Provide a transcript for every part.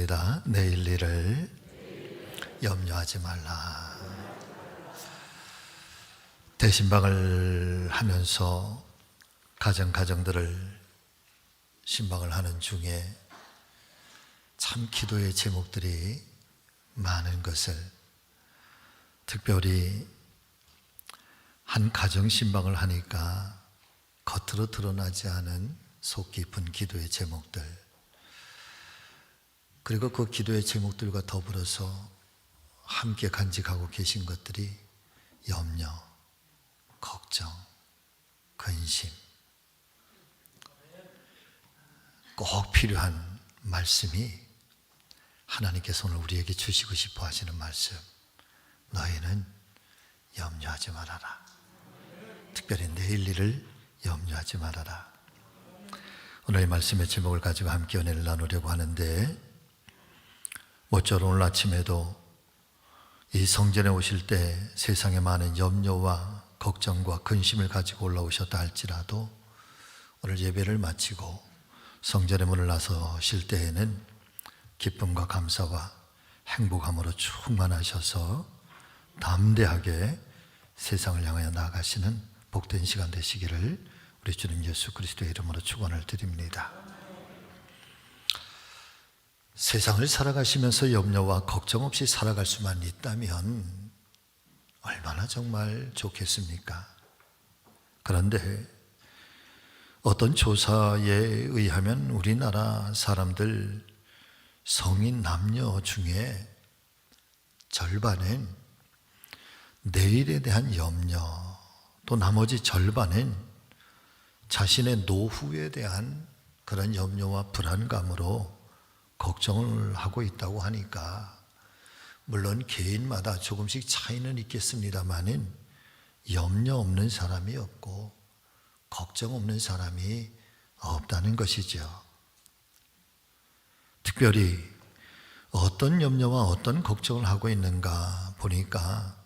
읽겠습니다. 내일 일을 염려하지 말라. 대신방을 하면서 가정들을 신방을 하는 중에 참 기도의 제목들이 많은 것을, 특별히 한 가정 신방을 하니까 겉으로 드러나지 않은 속 깊은 기도의 제목들, 그리고 그 기도의 제목들과 더불어서 함께 간직하고 계신 것들이 염려, 걱정, 근심, 꼭 필요한 말씀이 하나님께서 오늘 우리에게 주시고 싶어 하시는 말씀, 너희는 염려하지 말아라. 특별히 내일 일을 염려하지 말아라. 오늘 이 말씀의 제목을 가지고 함께 은혜를 나누려고 하는데, 모쪼록 오늘 아침에도 이 성전에 오실 때 세상에 많은 염려와 걱정과 근심을 가지고 올라오셨다 할지라도 오늘 예배를 마치고 성전의 문을 나서실 때에는 기쁨과 감사와 행복함으로 충만하셔서 담대하게 세상을 향하여 나아가시는 복된 시간 되시기를 우리 주님 예수 그리스도의 이름으로 축원을 드립니다. 세상을 살아가시면서 염려와 걱정 없이 살아갈 수만 있다면 얼마나 정말 좋겠습니까? 그런데 어떤 조사에 의하면 우리나라 사람들 성인 남녀 중에 절반은 내일에 대한 염려, 또 나머지 절반은 자신의 노후에 대한 그런 염려와 불안감으로 걱정을 하고 있다고 하니까, 물론 개인마다 조금씩 차이는 있겠습니다만은 염려 없는 사람이 없고 걱정 없는 사람이 없다는 것이죠. 특별히 어떤 염려와 어떤 걱정을 하고 있는가 보니까,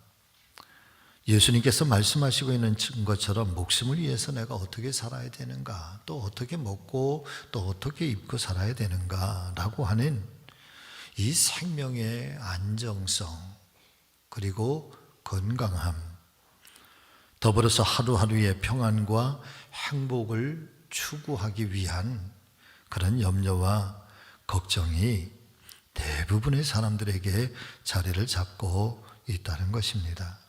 예수님께서 말씀하시고 있는 것처럼 목숨을 위해서 내가 어떻게 살아야 되는가, 또 어떻게 먹고 또 어떻게 입고 살아야 되는가 라고 하는 이 생명의 안정성, 그리고 건강함, 더불어서 하루하루의 평안과 행복을 추구하기 위한 그런 염려와 걱정이 대부분의 사람들에게 자리를 잡고 있다는 것입니다.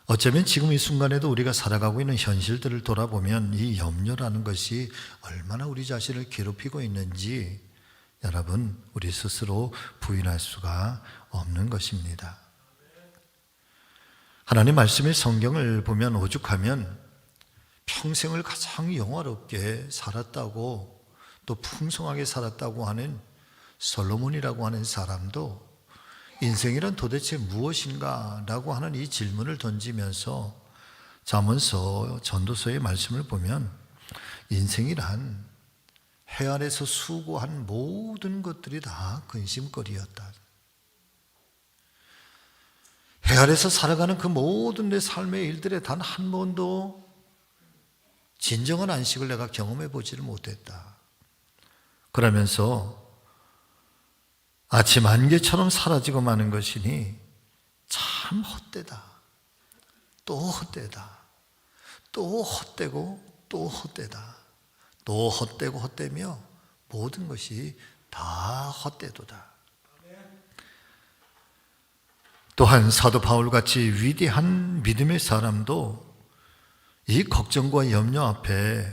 어쩌면 지금 이 순간에도 우리가 살아가고 있는 현실들을 돌아보면 이 염려라는 것이 얼마나 우리 자신을 괴롭히고 있는지 여러분, 우리 스스로 부인할 수가 없는 것입니다. 하나님 말씀의 성경을 보면 오죽하면 평생을 가장 영화롭게 살았다고, 또 풍성하게 살았다고 하는 솔로몬이라고 하는 사람도 인생이란 도대체 무엇인가 라고 하는 이 질문을 던지면서 잠언서 전도서의 말씀을 보면 인생이란 해 아래서 수고한 모든 것들이 다 근심거리였다. 해 아래서 살아가는 그 모든 내 삶의 일들에 단 한 번도 진정한 안식을 내가 경험해 보지를 못했다. 그러면서 아침 안개처럼 사라지고 마는 것이니 참 헛되다. 또 헛되다. 또 헛되고 또 헛되다. 또 헛되고 헛되며 모든 것이 다 헛되도다. 또한 사도 바울같이 위대한 믿음의 사람도 이 걱정과 염려 앞에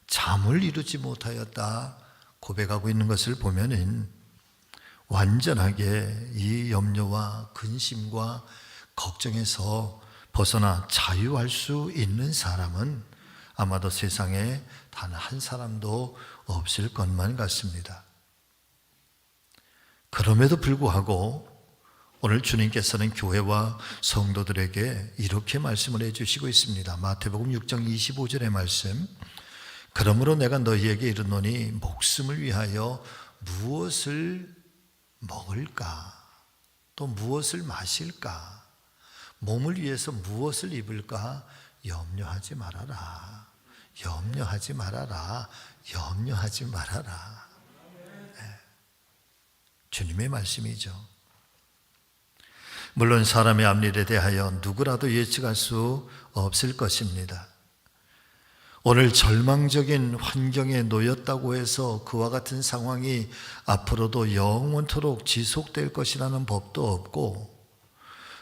잠을 이루지 못하였다 고백하고 있는 것을 보면은 완전하게 이 염려와 근심과 걱정에서 벗어나 자유할 수 있는 사람은 아마도 세상에 단 한 사람도 없을 것만 같습니다. 그럼에도 불구하고 오늘 주님께서는 교회와 성도들에게 이렇게 말씀을 해주시고 있습니다. 마태복음 6장 25절의 말씀, 그러므로 내가 너희에게 이르노니 목숨을 위하여 무엇을 먹을까, 또 무엇을 마실까, 몸을 위해서 무엇을 입을까 염려하지 말아라. 염려하지 말아라. 염려하지 말아라. 네. 주님의 말씀이죠. 물론 사람의 앞일에 대하여 누구라도 예측할 수 없을 것입니다. 오늘 절망적인 환경에 놓였다고 해서 그와 같은 상황이 앞으로도 영원토록 지속될 것이라는 법도 없고,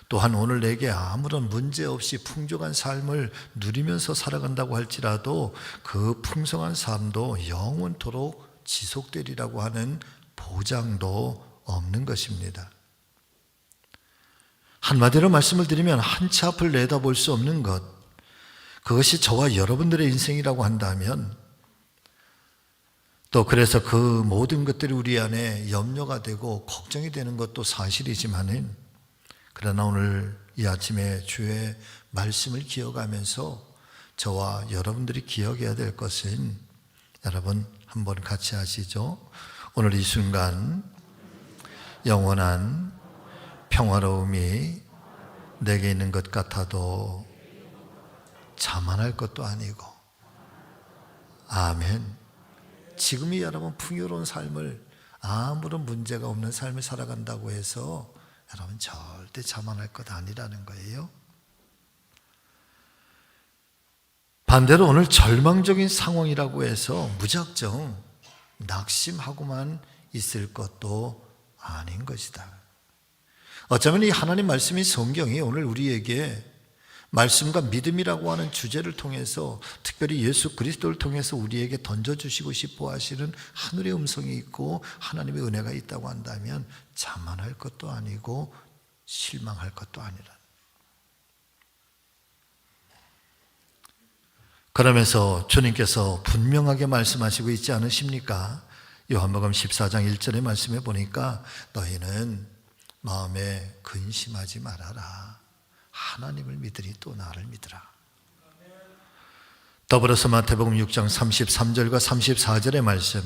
또한 오늘 내게 아무런 문제 없이 풍족한 삶을 누리면서 살아간다고 할지라도 그 풍성한 삶도 영원토록 지속되리라고 하는 보장도 없는 것입니다. 한마디로 말씀을 드리면 한 치 앞을 내다볼 수 없는 것, 그것이 저와 여러분들의 인생이라고 한다면, 또 그래서 그 모든 것들이 우리 안에 염려가 되고 걱정이 되는 것도 사실이지만은, 그러나 오늘 이 아침에 주의 말씀을 기억하면서 저와 여러분들이 기억해야 될 것은, 여러분 한번 같이 하시죠. 오늘 이 순간 영원한 평화로움이 내게 있는 것 같아도 자만할 것도 아니고, 아멘. 지금이 여러분 풍요로운 삶을, 아무런 문제가 없는 삶을 살아간다고 해서 여러분 절대 자만할 것 아니라는 거예요. 반대로 오늘 절망적인 상황이라고 해서 무작정 낙심하고만 있을 것도 아닌 것이다. 어쩌면 이 하나님 말씀인 성경이 오늘 우리에게 말씀과 믿음이라고 하는 주제를 통해서, 특별히 예수 그리스도를 통해서 우리에게 던져주시고 싶어 하시는 하늘의 음성이 있고 하나님의 은혜가 있다고 한다면 자만할 것도 아니고 실망할 것도 아니라. 그러면서 주님께서 분명하게 말씀하시고 있지 않으십니까? 요한복음 14장 1절의 말씀에 보니까 너희는 마음에 근심하지 말아라. 하나님을 믿으니 또 나를 믿으라. 더불어서 마태복음 6장 33절과 34절의 말씀,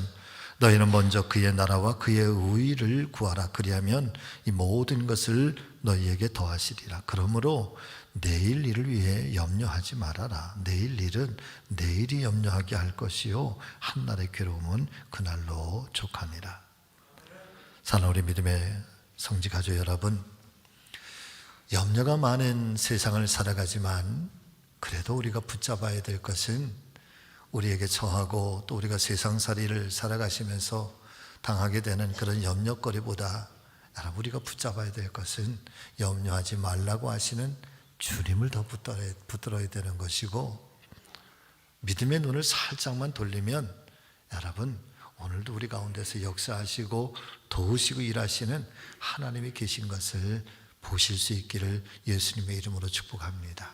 너희는 먼저 그의 나라와 그의 의를 구하라. 그리하면 이 모든 것을 너희에게 더하시리라. 그러므로 내일 일을 위해 염려하지 말아라. 내일 일은 내일이 염려하게 할 것이요 한날의 괴로움은 그날로 족하니라. 사랑하는 우리 믿음의 성지 가족 여러분, 염려가 많은 세상을 살아가지만 그래도 우리가 붙잡아야 될 것은, 우리에게 처하고 또 우리가 세상살이를 살아가시면서 당하게 되는 그런 염려거리보다 우리가 붙잡아야 될 것은 염려하지 말라고 하시는 주님을 더 붙들어야 되는 것이고, 믿음의 눈을 살짝만 돌리면 여러분 오늘도 우리 가운데서 역사하시고 도우시고 일하시는 하나님이 계신 것을 보실 수 있기를 예수님의 이름으로 축복합니다.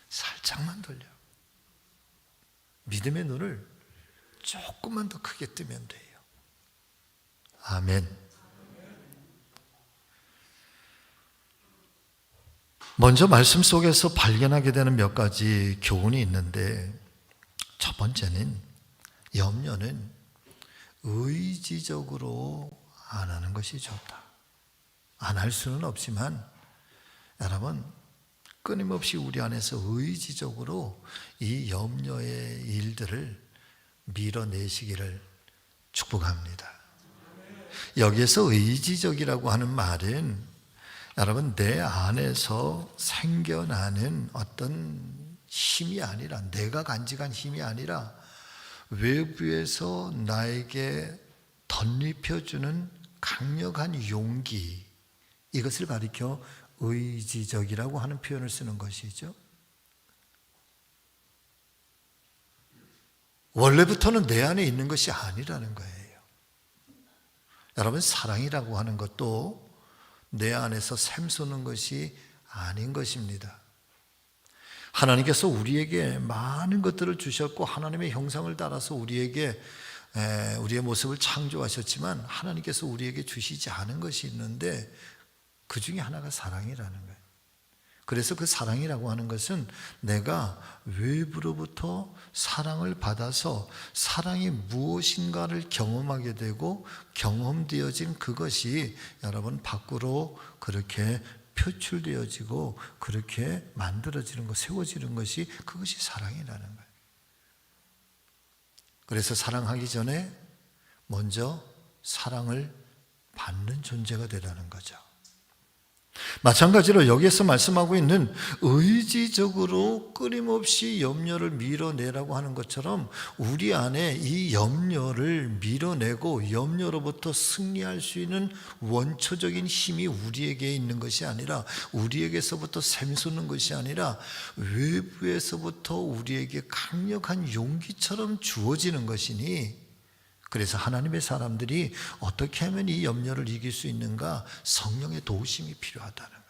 살짝만 돌려. 믿음의 눈을 조금만 더 크게 뜨면 돼요. 아멘. 먼저 말씀 속에서 발견하게 되는 몇 가지 교훈이 있는데, 첫 번째는 염려는 의지적으로 안 하는 것이 좋다. 안 할 수는 없지만 여러분 끊임없이 우리 안에서 의지적으로 이 염려의 일들을 밀어내시기를 축복합니다. 여기에서 의지적이라고 하는 말은 여러분 내 안에서 생겨나는 어떤 힘이 아니라, 내가 간직한 힘이 아니라 외부에서 나에게 덧입혀주는 강력한 용기, 이것을 가리켜 의지적이라고 하는 표현을 쓰는 것이죠. 원래부터는 내 안에 있는 것이 아니라는 거예요. 여러분 사랑이라고 하는 것도 내 안에서 샘솟는 것이 아닌 것입니다. 하나님께서 우리에게 많은 것들을 주셨고 하나님의 형상을 따라서 우리에게 우리의 모습을 창조하셨지만 하나님께서 우리에게 주시지 않은 것이 있는데 그 중에 하나가 사랑이라는 거예요. 그래서 그 사랑이라고 하는 것은 내가 외부로부터 사랑을 받아서 사랑이 무엇인가를 경험하게 되고 경험되어진 그것이 여러분 밖으로 그렇게 표출되어지고 그렇게 만들어지는 것, 세워지는 것이, 그것이 사랑이라는 거예요. 그래서 사랑하기 전에 먼저 사랑을 받는 존재가 되라는 거죠. 마찬가지로 여기에서 말씀하고 있는 의지적으로 끊임없이 염려를 밀어내라고 하는 것처럼 우리 안에 이 염려를 밀어내고 염려로부터 승리할 수 있는 원초적인 힘이 우리에게 있는 것이 아니라, 우리에게서부터 샘솟는 것이 아니라 외부에서부터 우리에게 강력한 용기처럼 주어지는 것이니, 그래서 하나님의 사람들이 어떻게 하면 이 염려를 이길 수 있는가? 성령의 도우심이 필요하다는 거예요.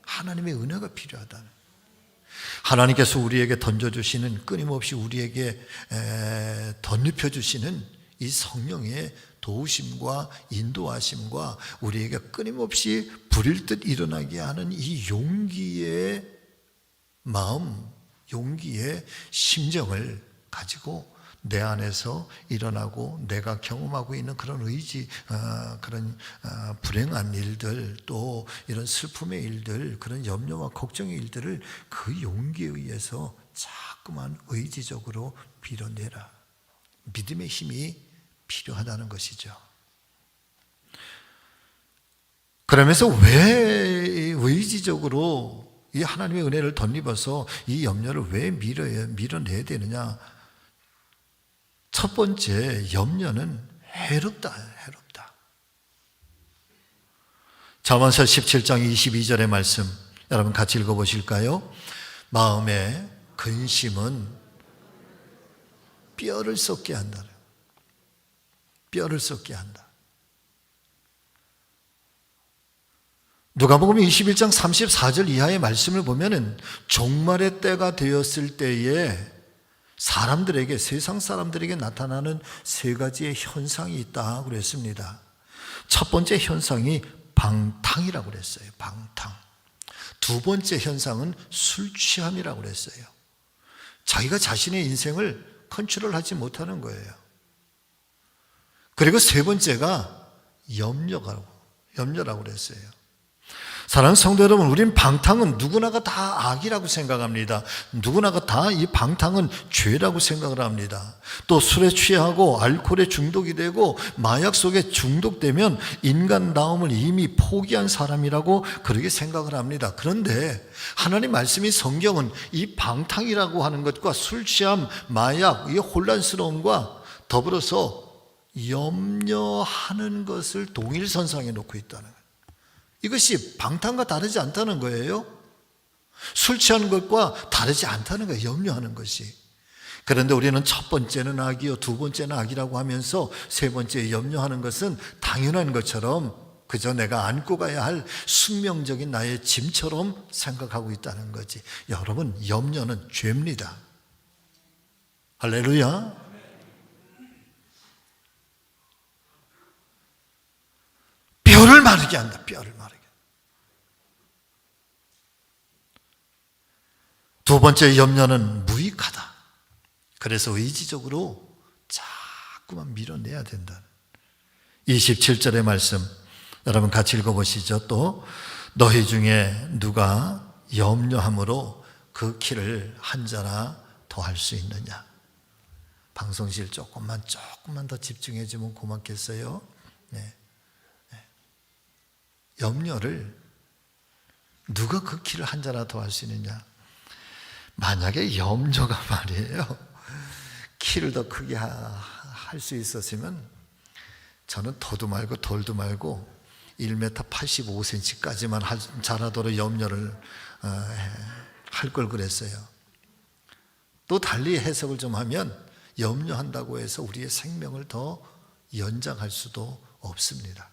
하나님의 은혜가 필요하다는 거예요. 하나님께서 우리에게 던져주시는, 끊임없이 우리에게 덧입혀 주시는 이 성령의 도우심과 인도하심과 우리에게 끊임없이 불일 듯 일어나게 하는 이 용기의 마음, 용기의 심정을 가지고 내 안에서 일어나고 내가 경험하고 있는 그런 의지, 그런 불행한 일들, 또 이런 슬픔의 일들, 그런 염려와 걱정의 일들을 그 용기에 의해서 자꾸만 의지적으로 밀어내라. 믿음의 힘이 필요하다는 것이죠. 그러면서 왜 의지적으로 이 하나님의 은혜를 덧입어서 이 염려를 왜 밀어내야 되느냐? 첫 번째, 염려는 해롭다. 잠언서 17장 22절의 말씀 여러분 같이 읽어보실까요? 마음의 근심은 뼈를 썩게 한다. 뼈를 썩게 한다. 누가복음 21장 34절 이하의 말씀을 보면은 종말의 때가 되었을 때에 사람들에게, 세상 사람들에게 나타나는 세 가지의 현상이 있다 그랬습니다. 첫 번째 현상이 방탕이라고 그랬어요. 방탕. 두 번째 현상은 술 취함이라고 그랬어요. 자기가 자신의 인생을 컨트롤하지 못하는 거예요. 그리고 세 번째가 염려라고 그랬어요. 사랑하는 성도 여러분, 우린 방탕은 누구나가 다 악이라고 생각합니다. 누구나가 다 이 방탕은 죄라고 생각을 합니다. 또 술에 취하고 알코올에 중독이 되고 마약 속에 중독되면 인간다움을 이미 포기한 사람이라고 그렇게 생각을 합니다. 그런데 하나님 말씀이, 성경은 이 방탕이라고 하는 것과 술 취함, 마약, 이 혼란스러움과 더불어서 염려하는 것을 동일선상에 놓고 있다는 거예요. 이것이 방탕과 다르지 않다는 거예요. 술 취하는 것과 다르지 않다는 거예요. 염려하는 것이. 그런데 우리는 첫 번째는 악이요, 두 번째는 악이라고 하면서 세 번째 염려하는 것은 당연한 것처럼 그저 내가 안고 가야 할 숙명적인 나의 짐처럼 생각하고 있다는 거지. 여러분, 염려는 죄입니다. 할렐루야. 뼈를 마르게 한다. 뼈를 마르게. 두 번째 염려는 무익하다. 그래서 의지적으로 자꾸만 밀어내야 된다. 27절의 말씀 여러분 같이 읽어보시죠. 또 너희 중에 누가 염려함으로 그 키를 한 자나 더 할 수 있느냐. 방송실 조금만 더 집중해 주면 고맙겠어요. 네. 염려를 누가 그 키를 한 자나 더 할 수 있느냐. 만약에 염려가 말이에요, 키를 더 크게 할 수 있었으면 저는 더도 말고 덜도 말고 1m 85cm까지만 자라도록 염려를 할 걸 그랬어요. 또 달리 해석을 좀 하면 염려한다고 해서 우리의 생명을 더 연장할 수도 없습니다.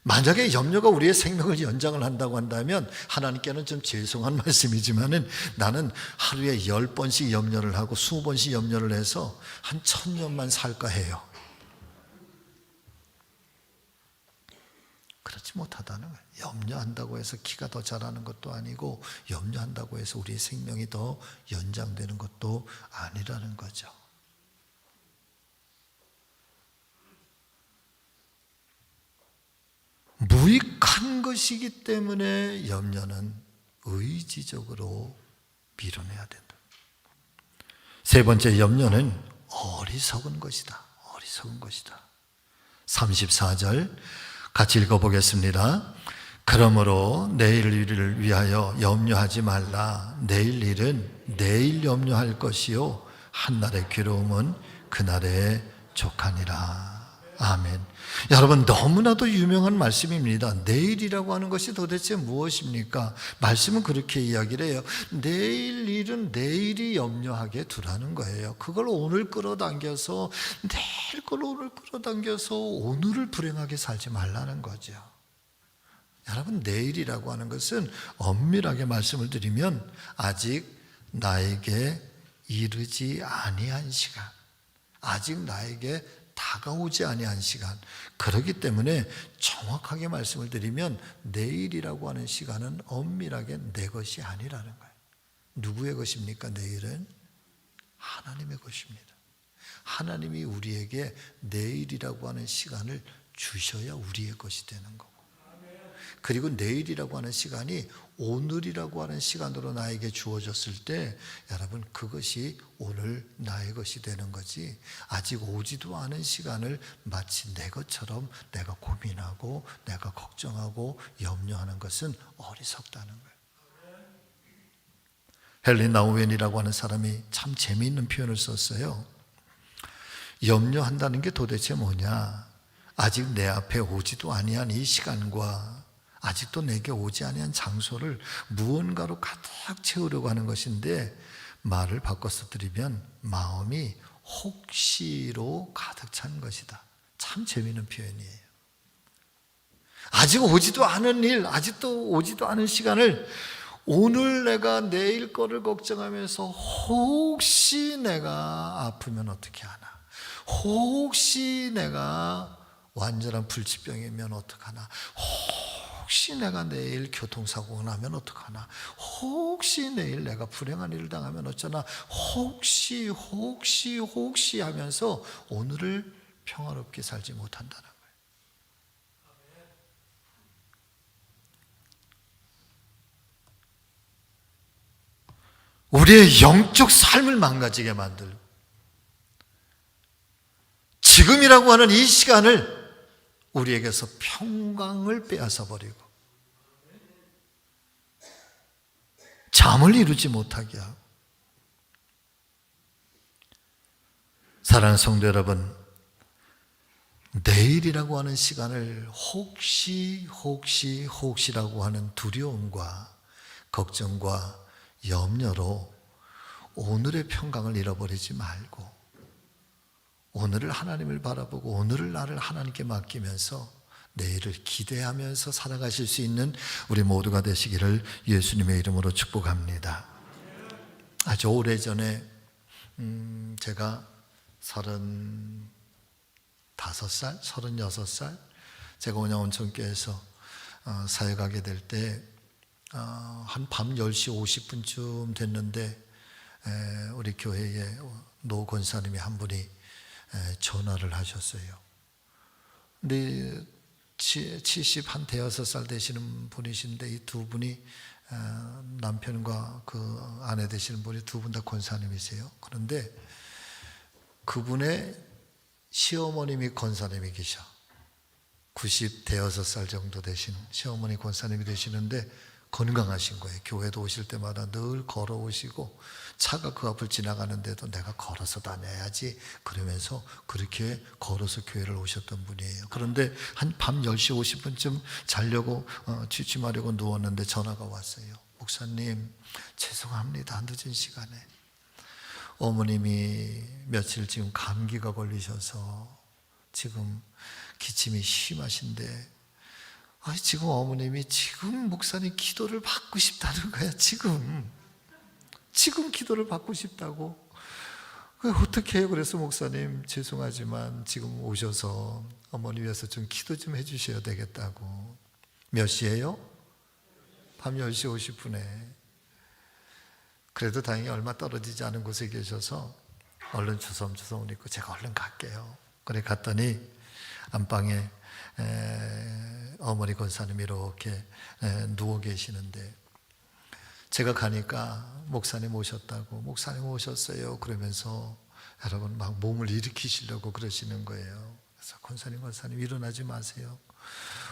만약에 염려가 우리의 생명을 연장을 한다고 한다면 하나님께는 좀 죄송한 말씀이지만은 나는 하루에 10번씩 염려를 하고 20번씩 염려를 해서 한 1000년만 살까 해요. 그렇지 못하다는 거예요. 염려한다고 해서 키가 더 자라는 것도 아니고 염려한다고 해서 우리의 생명이 더 연장되는 것도 아니라는 거죠. 무익한 것이기 때문에 염려는 의지적으로 밀어내야 된다. 세 번째, 염려는 어리석은 것이다. 어리석은. 어리석은 것이다. 34절 같이 읽어보겠습니다. 그러므로 내일 일을 위하여 염려하지 말라. 내일 일은 내일 염려할 것이요 한날의 괴로움은 그날의 족하니라. 아멘. 여러분, 너무나도 유명한 말씀입니다. 내일이라고 하는 것이 도대체 무엇입니까? 말씀은 그렇게 이야기를 해요. 내일 일은 내일이 염려하게 두라는 거예요. 그걸 오늘 끌어당겨서 내일 걸 오늘 끌어당겨서 오늘을 불행하게 살지 말라는 거죠. 여러분, 내일이라고 하는 것은 엄밀하게 말씀을 드리면 아직 나에게 이르지 아니한 시간, 아직 나에게 다가오지 아니한 시간. 그렇기 때문에 정확하게 말씀을 드리면 내일이라고 하는 시간은 엄밀하게 내 것이 아니라는 거예요. 누구의 것입니까? 내일은 하나님의 것입니다. 하나님이 우리에게 내일이라고 하는 시간을 주셔야 우리의 것이 되는 거고, 그리고 내일이라고 하는 시간이 오늘이라고 하는 시간으로 나에게 주어졌을 때 여러분, 그것이 오늘 나의 것이 되는 거지, 아직 오지도 않은 시간을 마치 내 것처럼 내가 고민하고 내가 걱정하고 염려하는 것은 어리석다는 거예요. 헨리 나우엔이라고 하는 사람이 참 재미있는 표현을 썼어요. 염려한다는 게 도대체 뭐냐? 아직 내 앞에 오지도 아니한 이 시간과 아직도 내게 오지 아니한 장소를 무언가로 가득 채우려고 하는 것인데, 말을 바꿔서 드리면 마음이 혹시로 가득 찬 것이다. 참 재미있는 표현이에요. 아직 오지도 않은 일, 아직도 오지도 않은 시간을 오늘 내가 내일 거를 걱정하면서 혹시 내가 아프면 어떻게 하나, 혹시 내가 완전한 불치병이면 어떡하나, 혹시 내가 내일 교통사고가 나면 어떡하나, 혹시 내일 내가 불행한 일을 당하면 어쩌나, 혹시 하면서 오늘을 평화롭게 살지 못한다는 거예요. 우리의 영적 삶을 망가지게 만들고, 지금이라고 하는 이 시간을 우리에게서 평강을 빼앗아 버리고 잠을 이루지 못하게 하고. 사랑하는 성도 여러분, 내일이라고 하는 시간을 혹시라고 하는 두려움과 걱정과 염려로 오늘의 평강을 잃어버리지 말고, 오늘을 하나님을 바라보고 오늘을 나를 하나님께 맡기면서 내일을 기대하면서 살아가실 수 있는 우리 모두가 되시기를 예수님의 이름으로 축복합니다. 아주 오래전에 제가 35살, 36살 제가 온양온천교회에서 사회 가게 될 때 한 밤 10시 50분쯤 됐는데 우리 교회에 노 권사님이 한 분이 전화를 하셨어요. 근데 70 한 대여섯 살 되시는 분이신데 이 두 분이 남편과 그 아내 되시는 분이 두 분 다 권사님이세요. 그런데 그분의 시어머님이 권사님이 계셔. 90 대여섯 살 정도 되신 시어머니 권사님이 되시는데 건강하신 거예요. 교회도 오실 때마다 늘 걸어오시고 차가 그 앞을 지나가는데도 내가 걸어서 다녀야지 그러면서 그렇게 걸어서 교회를 오셨던 분이에요. 그런데 한 밤 10시 50분쯤 자려고 취침하려고 누웠는데 전화가 왔어요. 목사님, 죄송합니다. 늦은 시간에 어머님이 며칠 지금 감기가 걸리셔서 지금 기침이 심하신데 지금 어머님이 지금 목사님 기도를 받고 싶다는 거야. 지금 기도를 받고 싶다고. 어떻게 해요? 그래서 목사님 죄송하지만 지금 오셔서 어머니 위해서 좀 기도 좀 해주셔야 되겠다고. 몇 시예요? 밤 10시 50분에. 그래도 다행히 얼마 떨어지지 않은 곳에 계셔서 얼른 주섬주섬 입고 제가 얼른 갈게요. 그래 갔더니 안방에 어머니 권사님이 이렇게 누워 계시는데 제가 가니까 목사님 오셨다고, 목사님 오셨어요 그러면서 여러분 막 몸을 일으키시려고 그러시는 거예요. 그래서 권사님 일어나지 마세요.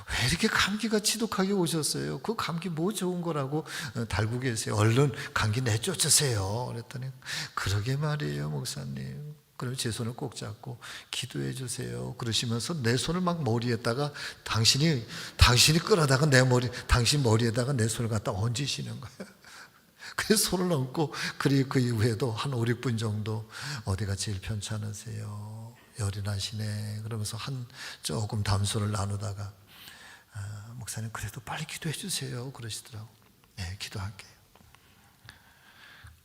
왜 이렇게 감기가 지독하게 오셨어요? 그 감기 뭐 좋은 거라고 달고 계세요. 얼른 감기 내쫓으세요. 그랬더니 그러게 말이에요 목사님. 그럼 제 손을 꼭 잡고 기도해 주세요 그러시면서 내 손을 막 머리에다가 당신이 끌어다가 당신 머리에다가 내 손을 갖다 얹으시는 거예요. 그래서 손을 얹고 그리고 그 이후에도 한 5, 6분 정도 어디가 제일 편찮으세요? 열이 나시네. 그러면서 조금 담소를 나누다가 목사님 그래도 빨리 기도해 주세요 그러시더라고. 네, 기도할게요.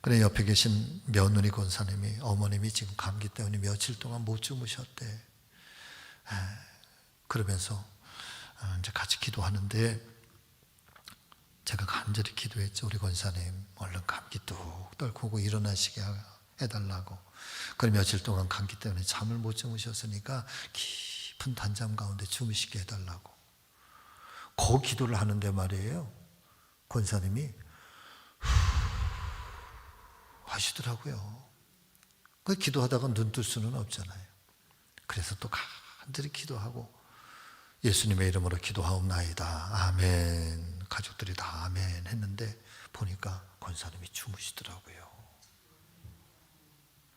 그래 옆에 계신 며느리 권사님이 어머님이 지금 감기 때문에 며칠 동안 못 주무셨대. 그러면서 이제 같이 기도하는데 제가 간절히 기도했죠. 우리 권사님 얼른 감기 뚝 떨고 일어나시게 해달라고. 그럼 며칠 동안 감기 때문에 잠을 못 주무셨으니까 깊은 단잠 가운데 주무시게 해달라고. 그 기도를 하는데 말이에요. 권사님이 하시더라고요. 그 기도하다가 눈 뜰 수는 없잖아요. 그래서 또 간절히 기도하고 예수님의 이름으로 기도하옵나이다. 아멘. 가족들이 다 아멘 했는데 보니까 권사님이 주무시더라고요.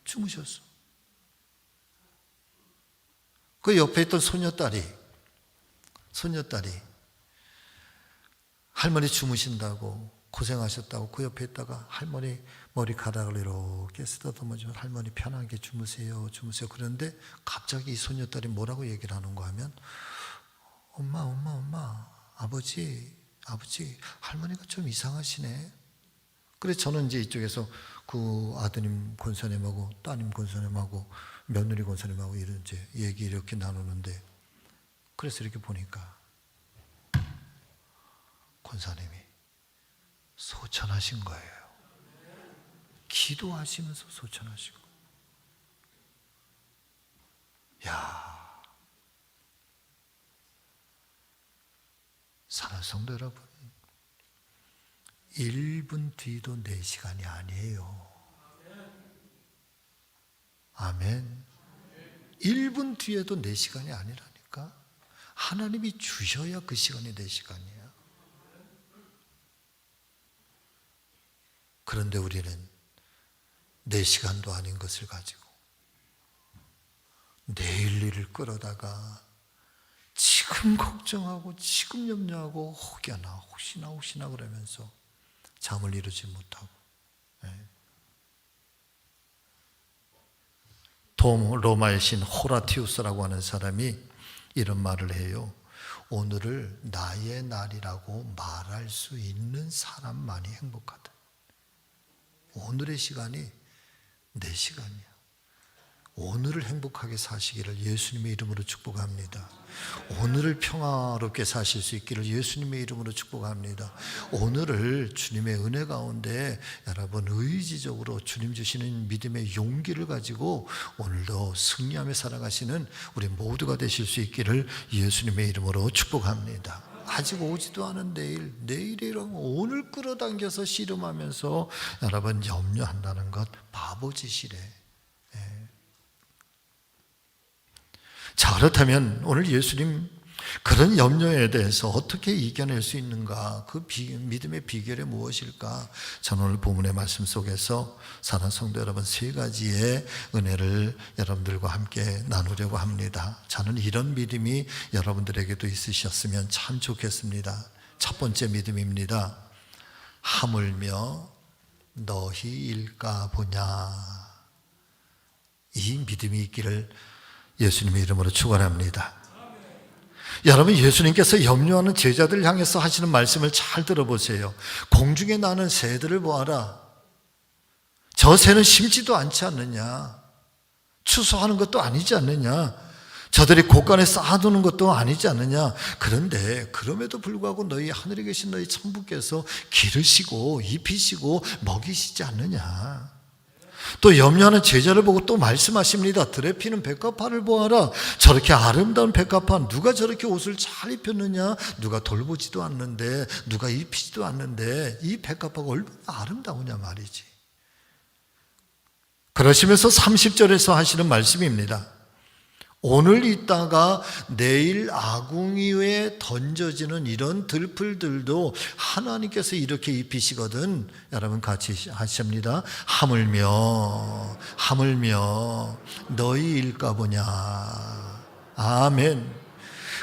주무셨어. 그 옆에 있던 소녀딸이 할머니 주무신다고 고생하셨다고 그 옆에 있다가 할머니 머리카락을 이렇게 쓰다듬어주면 할머니 편하게 주무세요 그런데 갑자기 이 소녀딸이 뭐라고 얘기를 하는가 하면 엄마 아버지 할머니가 좀 이상하시네. 그래서 저는 이제 이쪽에서 그 아드님 권사님하고 따님 권사님하고 며느리 권사님하고 이런 이제 얘기 이렇게 나누는데 그래서 이렇게 보니까 권사님이 소천하신 거예요. 기도하시면서 소천하신 거예요. 야, 사랑하는 성도 여러분, 1분 뒤도 4시간이 아니에요. 아멘. 1분 뒤에도 4시간이 아니라니까. 하나님이 주셔야 그 시간이 4시간이에요. 그런데 우리는 4시간도 아닌 것을 가지고 내일 일을 끌어다가 지금 걱정하고 지금 염려하고 혹시나 그러면서 잠을 이루지 못하고. 로마의 신 호라티우스라고 하는 사람이 이런 말을 해요. 오늘을 나의 날이라고 말할 수 있는 사람만이 행복하다. 오늘의 시간이 내 시간이야. 오늘을 행복하게 사시기를 예수님의 이름으로 축복합니다. 오늘을 평화롭게 사실 수 있기를 예수님의 이름으로 축복합니다. 오늘을 주님의 은혜 가운데 여러분 의지적으로 주님 주시는 믿음의 용기를 가지고 오늘도 승리하며 살아가시는 우리 모두가 되실 수 있기를 예수님의 이름으로 축복합니다. 아직 오지도 않은 내일이랑 오늘 끌어당겨서 씨름하면서 여러분 염려한다는 것 바보짓이래. 자, 그렇다면 오늘 예수님 그런 염려에 대해서 어떻게 이겨낼 수 있는가? 그 믿음의 비결이 무엇일까? 저는 오늘 본문의 말씀 속에서 사랑하는 성도 여러분 3가지의 은혜를 여러분들과 함께 나누려고 합니다. 저는 이런 믿음이 여러분들에게도 있으셨으면 참 좋겠습니다. 첫 번째 믿음입니다. 하물며 너희 일까 보냐. 이 믿음이 있기를 예수님의 이름으로 축원합니다. 여러분 예수님께서 염려하는 제자들을 향해서 하시는 말씀을 잘 들어보세요. 공중에 나는 새들을 보아라. 저 새는 심지도 않지 않느냐. 추수하는 것도 아니지 않느냐. 저들이 곳간에 쌓아두는 것도 아니지 않느냐. 그런데 그럼에도 불구하고 너희 하늘에 계신 너희 천부께서 기르시고 입히시고 먹이시지 않느냐. 또 염려하는 제자를 보고 또 말씀하십니다. 들에 피는 백합화를 보아라. 저렇게 아름다운 백합화 누가 저렇게 옷을 잘 입혔느냐. 누가 돌보지도 않는데 누가 입히지도 않는데 이 백합화가 얼마나 아름다우냐 말이지. 그러시면서 30절에서 하시는 말씀입니다. 오늘 있다가 내일 아궁이에 던져지는 이런 들풀들도 하나님께서 이렇게 입히시거든. 여러분 같이 하십니다. 하물며 너희 일까보냐. 아멘.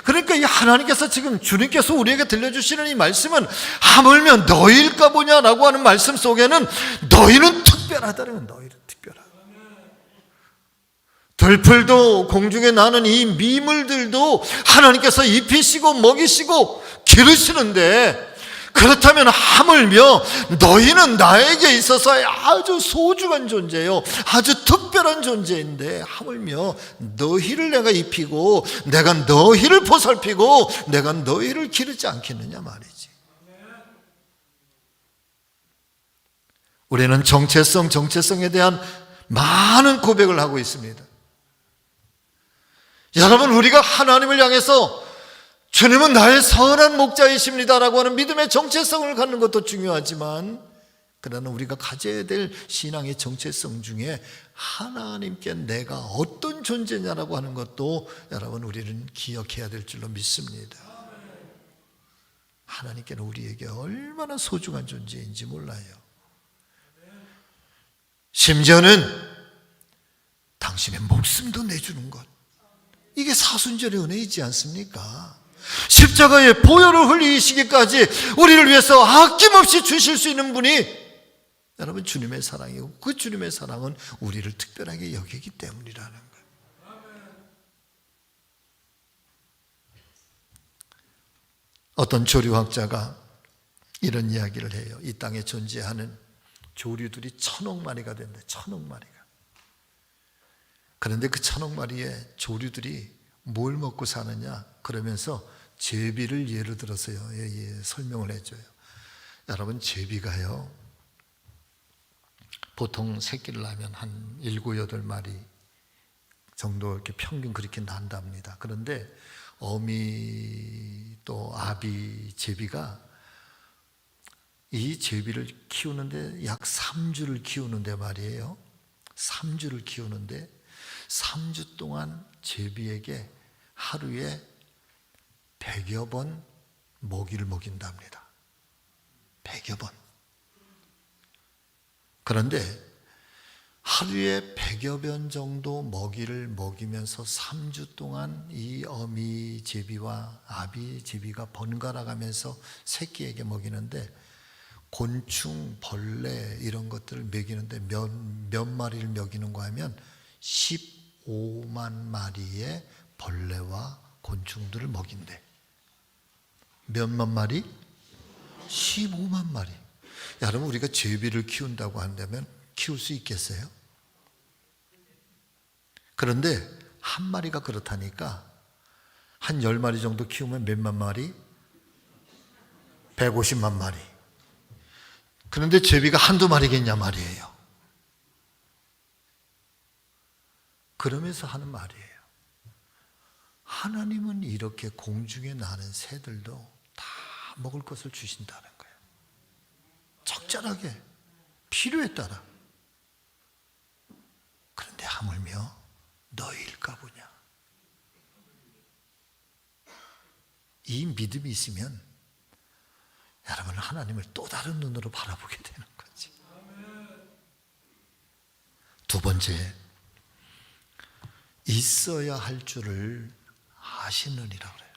그러니까 이 하나님께서 지금 주님께서 우리에게 들려주시는 이 말씀은 하물며 너희일까 보냐라고 하는 말씀 속에는 너희는 특별하다는 거예요. 너희는 특별하다. 들풀도 공중에 나는 이 미물들도 하나님께서 입히시고 먹이시고 기르시는데, 그렇다면 하물며 너희는 나에게 있어서 아주 소중한 존재요, 아주 특별한 존재인데 하물며 너희를 내가 입히고 내가 너희를 보살피고 내가 너희를 기르지 않겠느냐 말이지. 우리는 정체성에 대한 많은 고백을 하고 있습니다. 여러분, 우리가 하나님을 향해서 주님은 나의 선한 목자이십니다라고 하는 믿음의 정체성을 갖는 것도 중요하지만, 그러나 우리가 가져야 될 신앙의 정체성 중에 하나님께 내가 어떤 존재냐라고 하는 것도 여러분 우리는 기억해야 될 줄로 믿습니다. 하나님께는 우리에게 얼마나 소중한 존재인지 몰라요. 심지어는 당신의 목숨도 내주는 것, 이게 사순절의 은혜이지 않습니까? 십자가에 보혈을 흘리시기까지 우리를 위해서 아낌없이 주실 수 있는 분이 여러분 주님의 사랑이고, 그 주님의 사랑은 우리를 특별하게 여기기 때문이라는 거예요. 어떤 조류학자가 이런 이야기를 해요. 이 땅에 존재하는 조류들이 1000억 마리가 된대. 1000억 마리가. 그런데 그 1000억 마리의 조류들이 뭘 먹고 사느냐 그러면서 제비를 예를 들어서요, 설명을 해줘요. 여러분, 제비가요 보통 새끼를 낳으면 한 7, 8마리 정도 이렇게 평균 그렇게 난답니다. 그런데 어미 또 아비 제비가 이 제비를 키우는데 약 3주를 키우는데 말이에요. 3주를 키우는데 3주 동안 제비에게 하루에 100여 번 먹이를 먹인답니다. 100여 번. 그런데 하루에 100여 번 정도 먹이를 먹이면서 3주 동안 이 어미 제비와 아비 제비가 번갈아 가면서 새끼에게 먹이는데, 곤충, 벌레 이런 것들을 먹이는데 몇 마리를 먹이는가 하면 15만 마리의 벌레와 곤충들을 먹인대. 몇만 마리? 15만 마리. 여러분, 우리가 제비를 키운다고 한다면 키울 수 있겠어요? 그런데 한 마리가 그렇다니까 한 10마리 정도 키우면 몇만 마리? 150만 마리. 그런데 제비가 한두 마리겠냐 말이에요. 그러면서 하는 말이에요. 하나님은 이렇게 공중에 나는 새들도 다 먹을 것을 주신다는 거예요. 적절하게, 필요에 따라. 그런데 하물며 너희일까 보냐. 이 믿음이 있으면 여러분은 하나님을 또 다른 눈으로 바라보게 되는 거지. 두 번째, 있어야 할 줄을 아시느니라 그래요.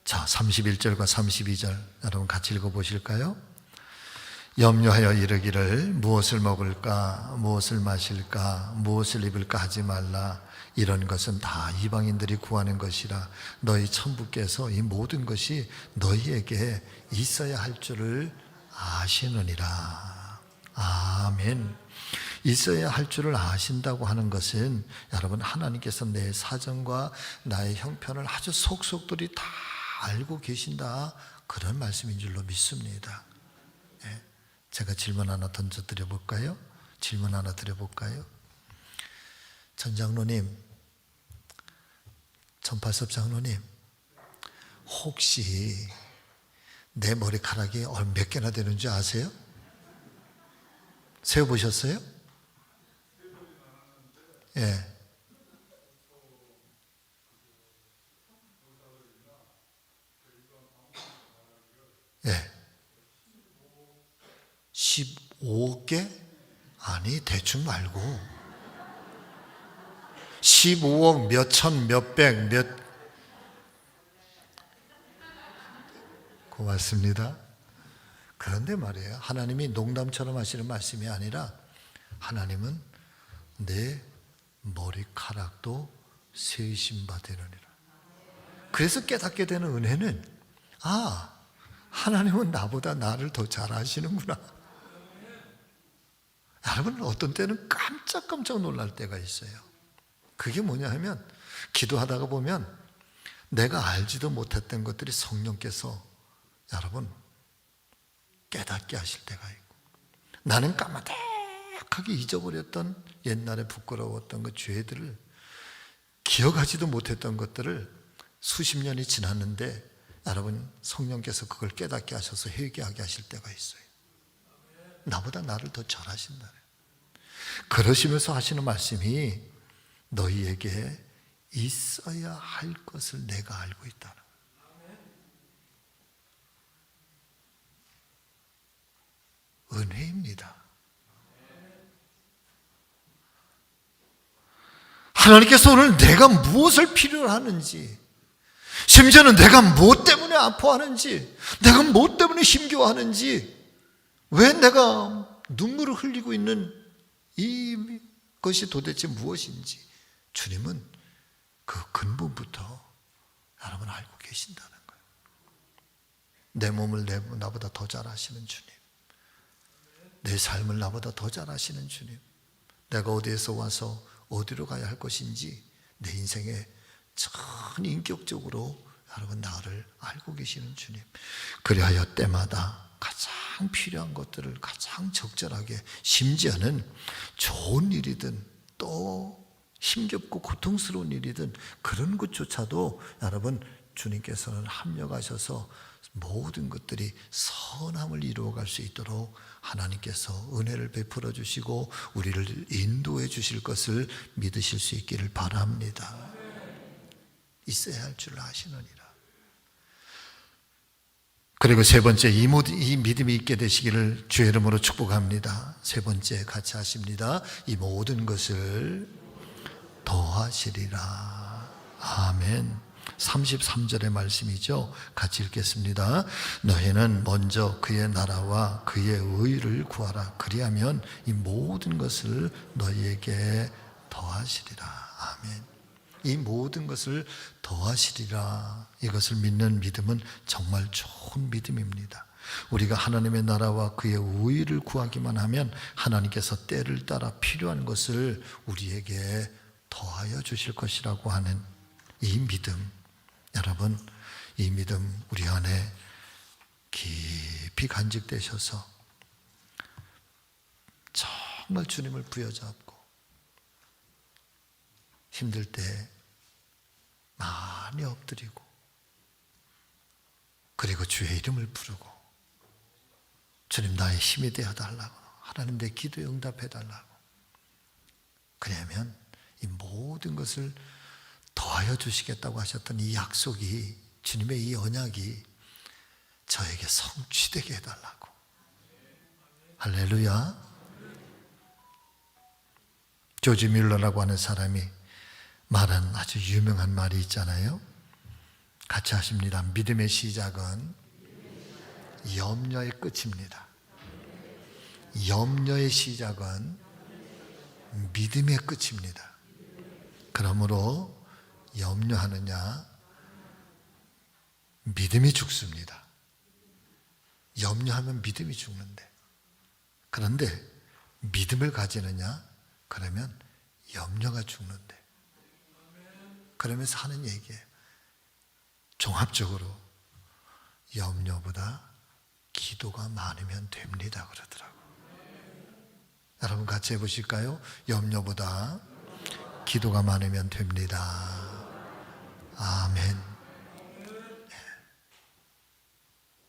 자, 31절과 32절 여러분 같이 읽어보실까요? 염려하여 이르기를 무엇을 먹을까, 무엇을 마실까, 무엇을 입을까 하지 말라. 이런 것은 다 이방인들이 구하는 것이라. 너희 천부께서 이 모든 것이 너희에게 있어야 할 줄을 아시느니라. 아멘. 있어야 할 줄을 아신다고 하는 것은 여러분, 하나님께서 내 사정과 나의 형편을 아주 속속들이 다 알고 계신다, 그런 말씀인 줄로 믿습니다. 제가 질문 하나 던져드려 볼까요? 질문 하나 드려볼까요? 전 장로님, 전팔섭 장로님, 혹시 내 머리카락이 몇 개나 되는 줄 아세요? 세어보셨어요? 예. 예. 15억 개? 아니, 대충 말고 15억 몇천 몇백 몇. 고맙습니다. 그런데 말이에요, 하나님이 농담처럼 하시는 말씀이 아니라 하나님은 내 머리카락도 세신 바 되느니라. 그래서 깨닫게 되는 은혜는, 아, 하나님은 나보다 나를 더 잘 아시는구나. 여러분, 어떤 때는 깜짝깜짝 놀랄 때가 있어요. 그게 뭐냐 하면, 기도하다가 보면 내가 알지도 못했던 것들이 성령께서 여러분 깨닫게 하실 때가 있고, 나는 까마득하게 잊어버렸던 옛날에 부끄러웠던 그 죄들을, 기억하지도 못했던 것들을 수십 년이 지났는데 여러분 성령께서 그걸 깨닫게 하셔서 회개하게 하실 때가 있어요. 나보다 나를 더 잘 하신다. 그러시면서 하시는 말씀이, 너희에게 있어야 할 것을 내가 알고 있다는 거예요. 은혜입니다. 하나님께서 오늘 내가 무엇을 필요로 하는지, 심지어는 내가 무엇 때문에 아파하는지, 내가 무엇 때문에 힘겨워하는지, 왜 내가 눈물을 흘리고 있는 이것이 도대체 무엇인지 주님은 그 근본부터 여러분 알고 계신다는 거예요. 내 몸을 나보다 더 잘 아시는 주님, 내 삶을 나보다 더 잘 아시는 주님, 내가 어디에서 와서 어디로 가야 할 것인지 내 인생에 전 인격적으로 여러분 나를 알고 계시는 주님, 그리하여 때마다 가장 필요한 것들을 가장 적절하게, 심지어는 좋은 일이든 또 힘겹고 고통스러운 일이든 그런 것조차도 여러분 주님께서는 합력하셔서 모든 것들이 선함을 이루어갈 수 있도록 하나님께서 은혜를 베풀어 주시고 우리를 인도해 주실 것을 믿으실 수 있기를 바랍니다. 있어야 할 줄 아시느니라. 그리고 세 번째, 이 믿음이 있게 되시기를 주의 이름으로 축복합니다. 세 번째 같이 하십니다. 이 모든 것을 더하시리라. 아멘. 33절의 말씀이죠. 같이 읽겠습니다. 너희는 먼저 그의 나라와 그의 의를 구하라. 그리하면 이 모든 것을 너희에게 더하시리라. 아멘. 이 모든 것을 더하시리라. 이것을 믿는 믿음은 정말 좋은 믿음입니다. 우리가 하나님의 나라와 그의 의를 구하기만 하면 하나님께서 때를 따라 필요한 것을 우리에게 더하여 주실 것이라고 하는 이 믿음, 여러분, 이 믿음 우리 안에 깊이 간직되셔서 정말 주님을 부여잡고 힘들 때 많이 엎드리고, 그리고 주의 이름을 부르고, 주님 나의 힘이 되어달라고, 하나님 내 기도에 응답해달라고, 그러면 이 모든 것을 더하여 주시겠다고 하셨던 이 약속이, 주님의 이 언약이 저에게 성취되게 해달라고. 할렐루야. 조지 뮬러라고 하는 사람이 말한 아주 유명한 말이 있잖아요. 같이 하십니다. 믿음의 시작은 염려의 끝입니다. 염려의 시작은 믿음의 끝입니다. 그러므로 염려하느냐? 믿음이 죽습니다. 염려하면 믿음이 죽는데, 그런데 믿음을 가지느냐? 그러면 염려가 죽는데. 그러면서 하는 얘기예요. 종합적으로 염려보다 기도가 많으면 됩니다 그러더라고요. 여러분 같이 해보실까요? 염려보다 기도가 많으면 됩니다. 아멘.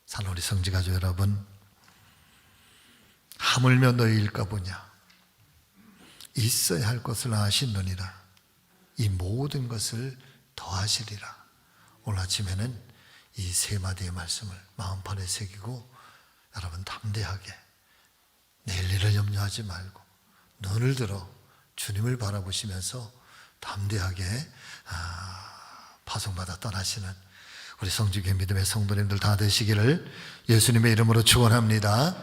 사랑하는 우리 성지가족 여러분, 하물며 너희일까 보냐. 있어야 할 것을 아시느니라. 이 모든 것을 더하시리라. 오늘 아침에는 이 세 마디의 말씀을 마음판에 새기고 여러분 담대하게 내일 일을 염려하지 말고 눈을 들어 주님을 바라보시면서 담대하게 파송받아 떠나시는 우리 성주교회 믿음의 성도님들 다 되시기를 예수님의 이름으로 축원합니다.